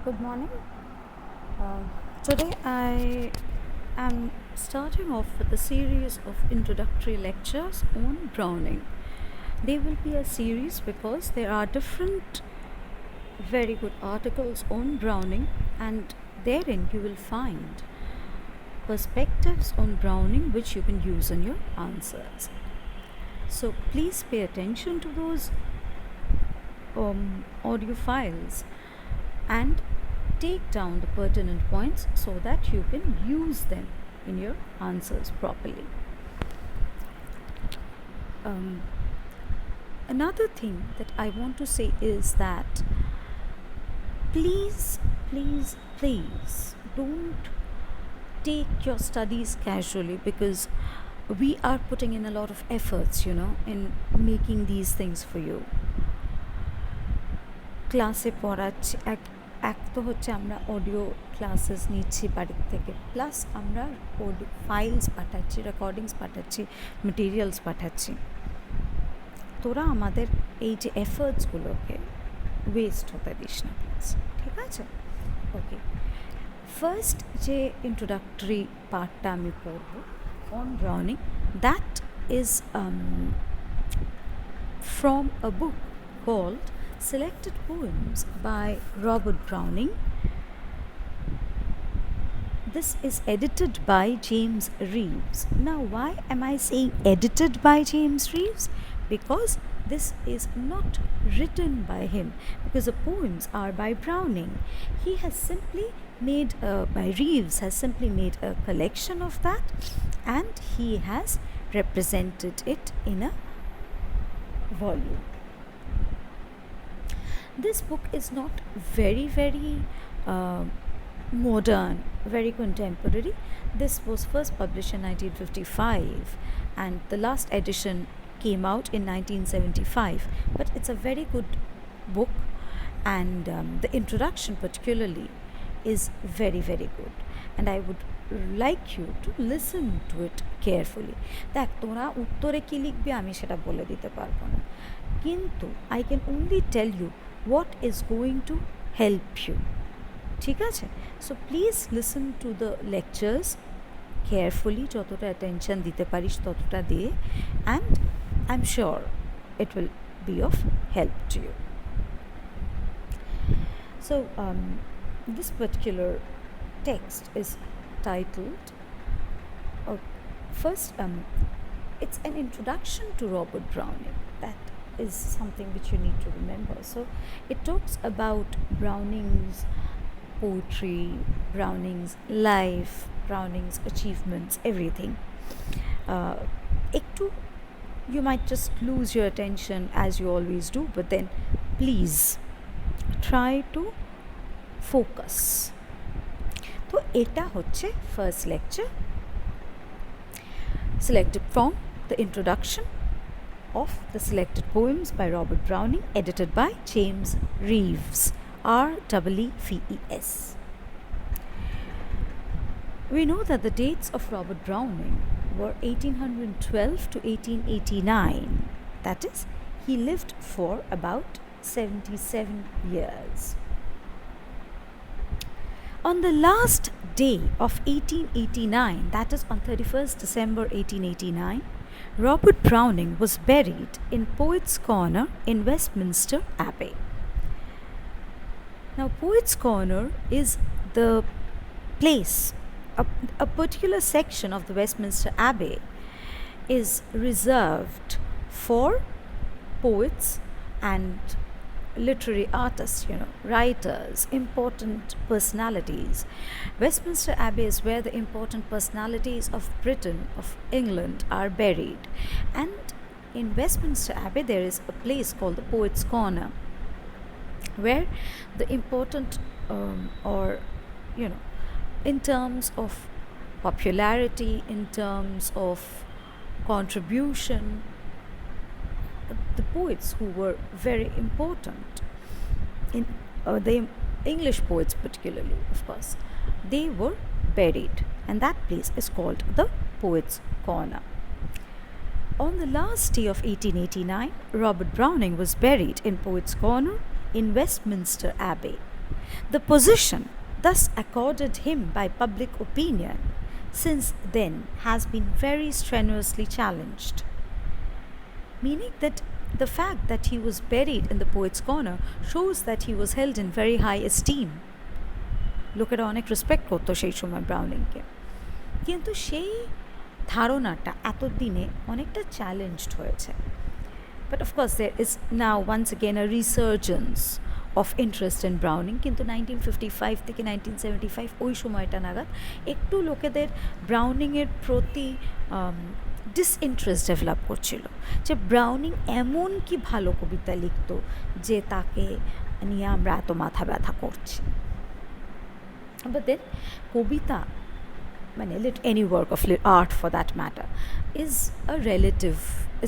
Good morning. Today I am starting off with a series of introductory lectures on Browning. They will be a series because there are different very good articles on Browning, and therein you will find perspectives on Browning which you can use in your answers. So please pay attention to those audio files and take down the pertinent points so that you can use them in your answers properly. Another thing that I want to say is that please don't take your studies casually, because we are putting in a lot of efforts, in making these things for you. ক্লাসে পড়াচ্ছি এক তো হচ্ছে আমরা audio classes নিচ্ছি বাড়ির থেকে, plus আমরা ফাইলস পাঠাচ্ছি, রেকর্ডিংস পাঠাচ্ছি, মেটেরিয়ালস পাঠাচ্ছি। তোরা আমাদের এই যে এফার্টসগুলোকে ওয়েস্ট হতে দিস না প্লিজ, ঠিক আছে? ওকে, ফার্স্ট যে ইন্ট্রোডাক্টরি পার্টটা আমি পড়ব on Browning, that is from a book called Selected Poems by Robert Browning. This is edited by James Reeves. Now, why am I saying edited by James Reeves? Because this is not written by him, because the poems are by Browning. He has simply made, by Reeves has simply made a collection of that, and he has represented it in a volume. This book is not very modern, very contemporary. This was first published in 1955 and the last edition came out in 1975, but it's a very good book, and the introduction particularly is very good, and I would like you to listen to it carefully. দেখ, তোরা উত্তরে কি লিখবি আমি সেটা বলে দিতে পারবো না, কিন্তু I can only tell you what is going to help you. ঠিক আছে? So please listen to the lectures carefully, যতটা attention দিতে পারিস ততটা দে, and I'm sure it will be of help to you. So this particular text is titled, first it's an introduction to Robert Browning. That is something which you need to remember. So it talks about Browning's poetry, Browning's life, Browning's achievements, everything. You might just lose your attention as you always do, but then please try to focus. তো এটা হচ্ছে first lecture, selected from the introduction of the Selected Poems by Robert Browning, edited by James Reeves, R-E-E-V-E-S. We know that the dates of Robert Browning were 1812 to 1889. That is, he lived for about 77 years. On the last day of 1889, that is on 31st December 1889, Robert Browning was buried in Poets' Corner in Westminster Abbey. Now, Poets' Corner is the place, a particular section of the Westminster Abbey is reserved for poets and literary artists, writers, important personalities. Westminster Abbey is where the important personalities of Britain, of England are buried. And in Westminster Abbey there is a place called the Poets' Corner, where the important in terms of popularity, in terms of contribution, the poets who were very important, in the English poets particularly, of course, they were buried, and that place is called the Poets' Corner. On the last day of 1889, Robert Browning was buried in Poets' Corner in Westminster Abbey. The position thus accorded him by public opinion since then has been very strenuously challenged, meaning that the fact that he was buried in the Poet's Corner shows that he was held in very high esteem. লোকেরা অনেক respect করতো সেই সময় ব্রাউনিংকে, কিন্তু সেই ধারণাটা এতদিনে অনেকটা চ্যালেঞ্জড হয়েছে। But of course, there is now once again a resurgence of interest in Browning, কিন্তু 1955 থেকে 1975 ওই সময়টা নাগাদ একটু লোকেদের ব্রাউনিংয়ের প্রতি ডিসইন্টারেস্ট ডেভেলপ করছিল, যে ব্রাউনিং এমন কি ভালো কবিতা লিখত যে তাকে নিয়ে আমরা এত মাথা ব্যথা করছি। But then কবিতা মানে any work of art for that matter is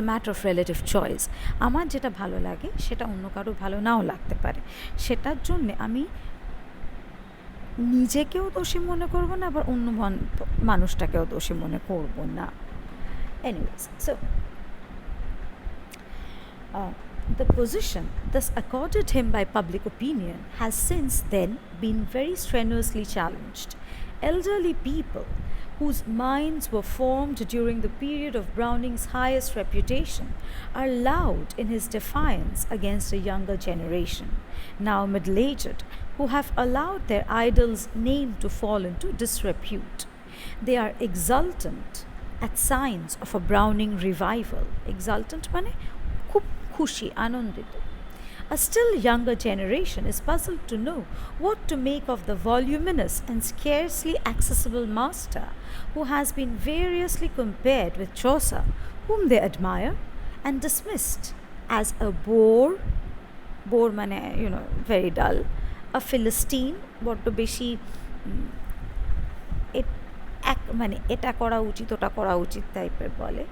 a matter of relative choice. আমার যেটা ভালো লাগে সেটা অন্য কারো ভালো নাও লাগতে পারে, সেটার জন্যে আমি নিজেকেও দোষী মনে করব না, আবার অন্য মানুষটাকেও দোষী মনে করব না। Anyways, so the position thus accorded him by public opinion has since then been very strenuously challenged. Elderly people whose minds were formed during the period of Browning's highest reputation are loud in his defiance against a younger generation, now middle-aged, who have allowed their idol's name to fall into disrepute. They are exultant at signs of a Browning revival. Exultant মানে খুব খুশি, আনন্দিত। A still younger generation is puzzled to know what to make of the voluminous and scarcely accessible master who has been variously compared with Chaucer, whom they admire, and dismissed as a bore mane, very dull, a Philistine, বড্ড বেশি মানে এটা করা উচিত ওটা করা উচিত টাইপের বলে,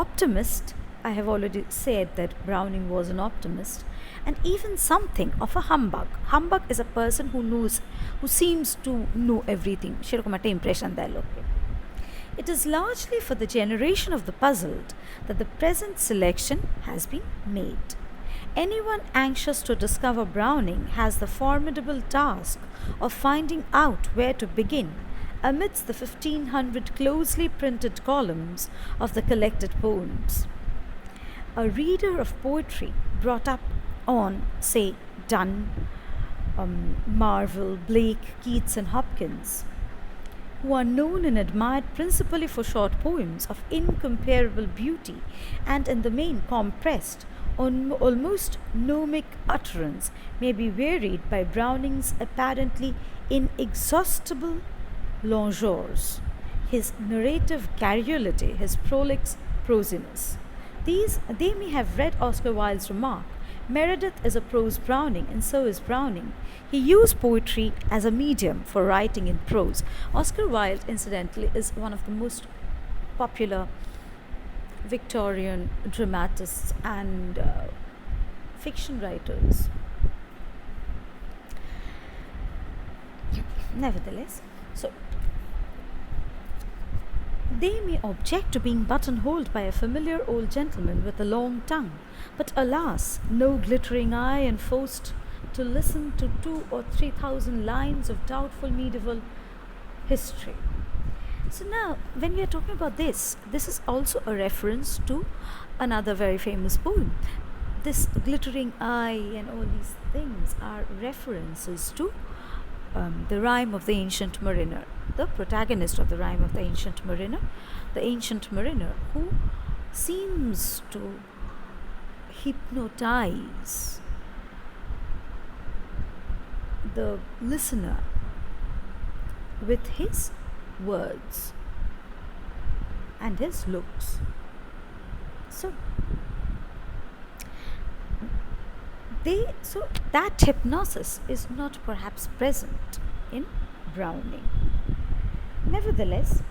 optimist. I have already said that Browning was an optimist, and even something of a humbug. Humbug is a person who seems to know everything. সেরকম একটা impression দেয় লোককে। It is largely for the generation of the puzzled that the present selection has been made. Anyone anxious to discover Browning has the formidable task of finding out where to begin amidst the 1,500 closely printed columns of the collected poems. A reader of poetry brought up on, say, Donne, Marvell, Blake, Keats, and Hopkins, who are known and admired principally for short poems of incomparable beauty and in the main compressed, almost gnomic utterance, may be wearied by Browning's apparently inexhaustible longeors, his narrative garrulity, his prolix prosiness. They may have read Oscar Wilde's remark, Meredith is a prose Browning, and so is Browning. He used poetry as a medium for writing in prose. Oscar Wilde, incidentally, is one of the most popular Victorian dramatists and fiction writers. Nevertheless, so they may object to being buttonholed by a familiar old gentleman with a long tongue, but alas, no glittering eye and forced to listen to 2,000 or 3,000 lines of doubtful medieval history. So now, when we are talking about this is also a reference to another very famous poem. This glittering eye and all these things are references to the Rime of the Ancient Mariner, the protagonist of the Rime of the Ancient Mariner who seems to hypnotize the listener with his words and his looks. So that hypnosis is not perhaps present in Browning. Nevertheless,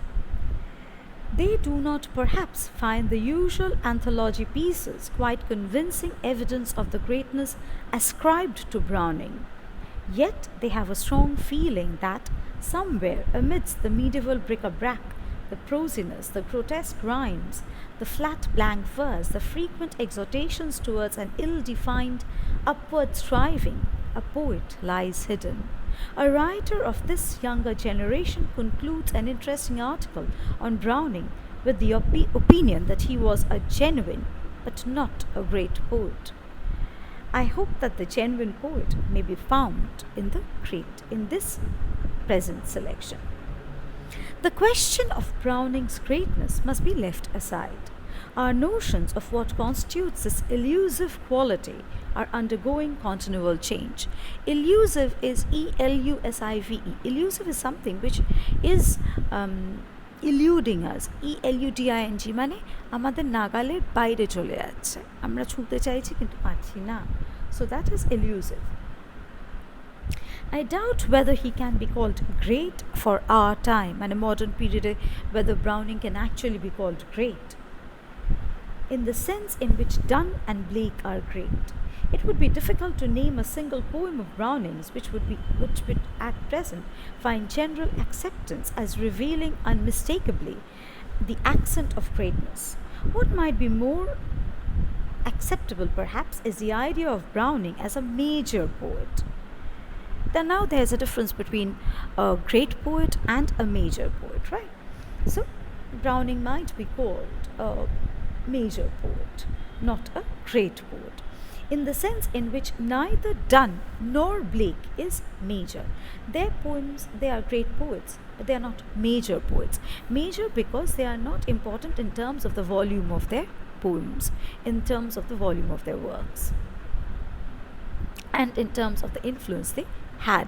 they do not perhaps find the usual anthology pieces quite convincing evidence of the greatness ascribed to Browning. Yet they have a strong feeling that somewhere amidst the medieval bric-a-brac, the prosiness, the grotesque rhymes, the flat blank verse, the frequent exhortations towards an ill-defined upward striving, a poet lies hidden. A writer of this younger generation concludes an interesting article on Browning with the opinion that he was a genuine but not a great poet. I hope that the genuine poet may be found in this present selection. The question of Browning's greatness must be left aside. Our notions of what constitutes this elusive quality are undergoing continual change. Elusive is Elusive. Elusive is something which is eluding us. ELUDING মানে আমাদের নাগালের বাইরে চলে যাচ্ছে, আমরা ছুঁতে চাইছি কিন্তু পারছি না. So that is elusive. I doubt whether he can be called great for our time and a modern period, whether Browning can actually be called great in the sense in which Donne and Blake are great. It would be difficult to name a single poem of Browning's which would at present find general acceptance as revealing unmistakably the accent of greatness. What might be more acceptable perhaps is the idea of Browning as a major poet. Now there's a difference between a great poet and a major poet, right? So Browning might be called a major poet, not a great poet, in the sense in which neither Donne nor Blake is major. Their poems, they are great poets, but they are not major poets. Major because they are not important in terms of the volume of their poems, in terms of the volume of their works, and in terms of the influence they had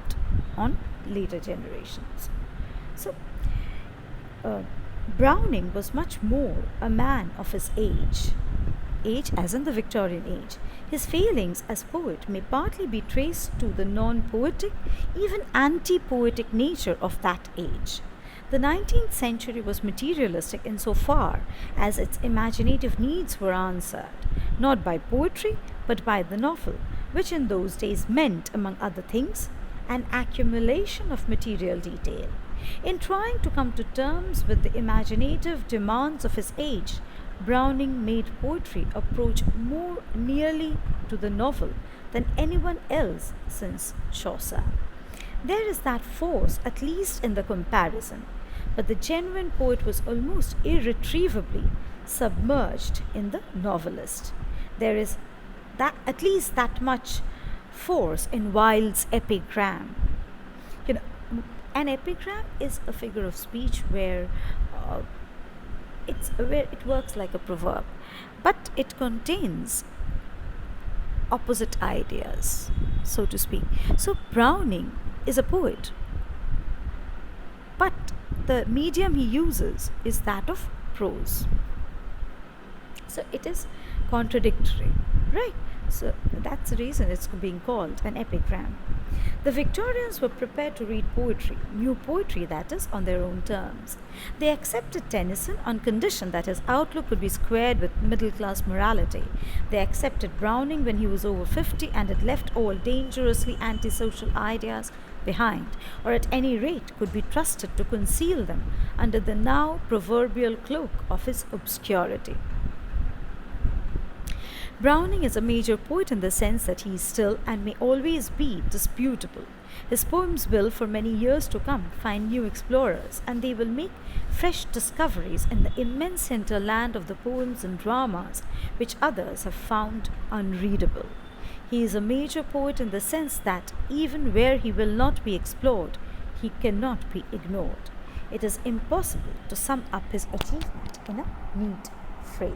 on later generations. So, Browning was much more a man of his age as in the Victorian age. His failings as poet may partly be traced to the non-poetic, even anti-poetic nature of that age. The 19th century was materialistic insofar as its imaginative needs were answered, not by poetry, but by the novel, which in those days meant, among other things, an accumulation of material detail. In trying to come to terms with the imaginative demands of his age, Browning made poetry approach more nearly to the novel than anyone else since Chaucer. There is that force, at least in the comparison, but the genuine poet was almost irretrievably submerged in the novelist. There is that at least that much force in Wilde's epigram. An epigram is a figure of speech where it works like a proverb, but it contains opposite ideas, so to speak. So Browning is a poet, but the medium he uses is that of prose. So it is contradictory, right? So that's the reason it's being called an epigram. The Victorians were prepared to read poetry, new poetry that is, on their own terms. They accepted Tennyson on condition that his outlook could be squared with middle-class morality. They accepted Browning when he was over 50 and had left all dangerously antisocial ideas behind, or at any rate could be trusted to conceal them under the now proverbial cloak of his obscurity. Browning is a major poet in the sense that he is still and may always be disputable. His poems will, for many years to come, find new explorers, and they will make fresh discoveries in the immense hinterland of the poems and dramas which others have found unreadable. He is a major poet in the sense that, even where he will not be explored, he cannot be ignored. It is impossible to sum up his achievement in a neat phrase.